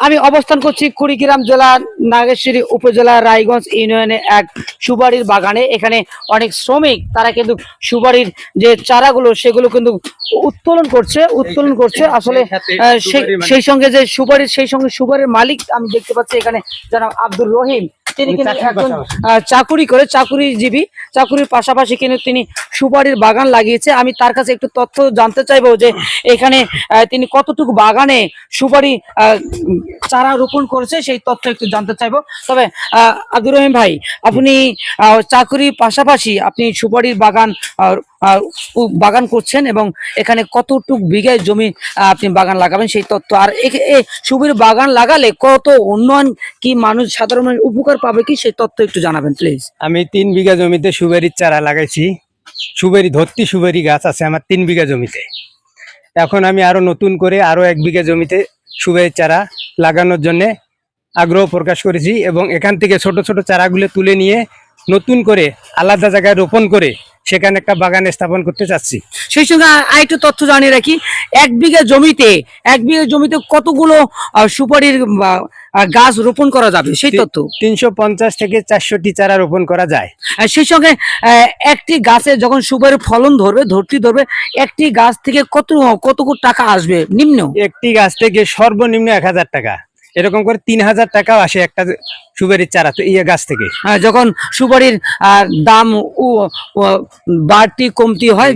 আমি অবস্থান করছি কুড়িগ্রাম জেলার নাগেশ্বরী উপজেলা রায়গঞ্জ ইউনিয়নে এক সুপারির বাগানে। এখানে অনেক শ্রমিক তারা কিন্তু সুপারির যে চারাগুলো সেগুলো কিন্তু উত্তোলন করছে আসলে সেই সঙ্গে সুপারির মালিক আমি দেখতে পাচ্ছি এখানে জনাব আব্দুর রহিম। তিনি কিন্তু একজন চাকুরির পাশাপাশি কিন্তু তিনি সুপারির বাগান লাগিয়েছে। আমি তার কাছে একটু তথ্য জানতে চাইবো যে এখানে তিনি কতটুকু বাগানে সুপারি চারা রোপণ করেছে সেই তথ্য একটু জানতে চাইবো। তবে আব্দুর রহিম ভাই, আপনি চাকুরির পাশাপাশি আপনি সুপারির বাগান করছেন এবং এখানে কতটুকু বিঘায় জমি আপনি বাগান লাগাবেন সেই তথ্য, আর সুপারির বাগান লাগালে কত উন্নয়ন কি মানুষ সাধারণ মানুষ উপকার পাবে কি সেই তথ্য একটু জানাবেন প্লিজ। আমি 3 বিঘা জমিতে সুপারির চারা লাগাইছি। সুপারি গাছ আছে আমার 3 বিঘা জমিতে। এখন আমি আরো নতুন করে আরো 1 বিঘা জমিতে সুপারির চারা লাগানোর জন্য আগ্রহ প্রকাশ করেছি এবং এখান থেকে ছোট ছোট চারাগুলো তুলে নিয়ে নতুন করে আলাদা জায়গায় রোপণ করে সেখানে একটা বাগান স্থাপন করতে চাচ্ছি। সেই সঙ্গে আরেকটু তথ্য জানিয়ে রাখি, 1 বিঘা জমিতে কতগুলো সুপারির গাছ রোপণ করা যাবে সেই তথ্য। 350 থেকে 400টি চারা রোপণ করা যায়। সেই সঙ্গে একটি গাছে যখন সুপারির ফলন ধরবে একটি গাছ থেকে কত টাকা আসবে নিম্ন? একটি গাছ থেকে সর্বনিম্ন 1000 টাকা, এরকম করে 3000 টাকাও আসে একটা সুপারির চারা তো এই গাছ থেকে। যখন সুপারির দাম বাড়তি কমতি হয়,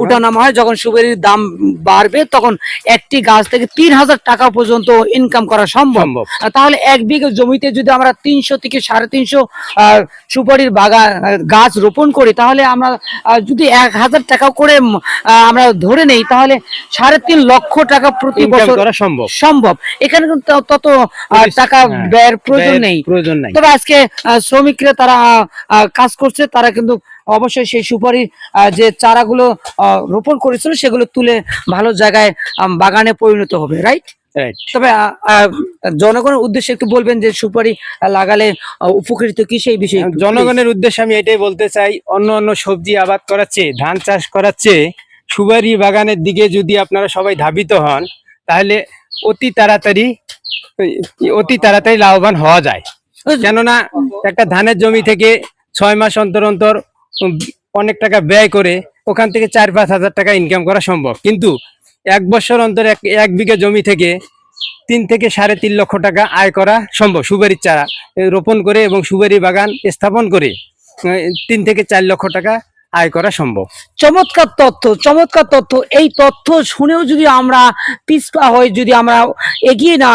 উঠানামা হয়, যখন সুপারির দাম বাড়বে তখন একটি গাছ থেকে 3000 টাকা পর্যন্ত ইনকাম করা সম্ভব। তাহলে 1 বিঘা জমিতে যদি আমরা 300 থেকে 350 সুপারির গাছ রোপণ করি তাহলে আমরা যদি 1000 টাকা করে আমরা ধরে নেই তাহলে 3.5 লক্ষ টাকা প্রতি বছর করা সম্ভব। এখানে কিন্তু তত টাকা ব্যয়ের প্রয়োজন নেই। তবে আজকে শ্রমিকরা তারা কাজ করছে, তারা কিন্তু অবশ্যই সেই সুপারির যে চারাগুলো রোপণ করেছিল সেগুলো তুলে ভালো জায়গায় বাগানে পরিণত হবে, রাইট? তবে জনগণের উদ্দেশ্যে একটু বলবেন যে সুপারি লাগালে উপকৃত কি সেই বিষয়ে। জনগণের উদ্দেশ্যে আমি এটাই বলতে চাই, অন্য সবজি আবাদ করাচ্ছে, ধান চাষ করাচ্ছে, সুপারি বাগানের দিকে যদি আপনারা সবাই ধাবিত হন তাহলে অতি তাড়াতাড়ি লাভবান হওয়া যায়। কেননা একটা ধানের জমি থেকে 6 মাস অন্তর অন্তর অনেক টাকা ব্যয় করে ওখান থেকে 4-5 হাজার টাকা ইনকাম করা সম্ভব, কিন্তু 1 বছর অন্তর 1 বিঘা জমি থেকে 3 থেকে 3.5 লক্ষ টাকা আয় করা সম্ভব সুপারির চারা রোপণ করে এবং সুপারি বাগান স্থাপন করে 3 থেকে 4 লক্ষ টাকা আয় করা সম্ভব। চমৎকার তথ্য। এই তথ্য শুনেও যদি আমরা পিছপা হই, যদি আমরা এগিয়ে না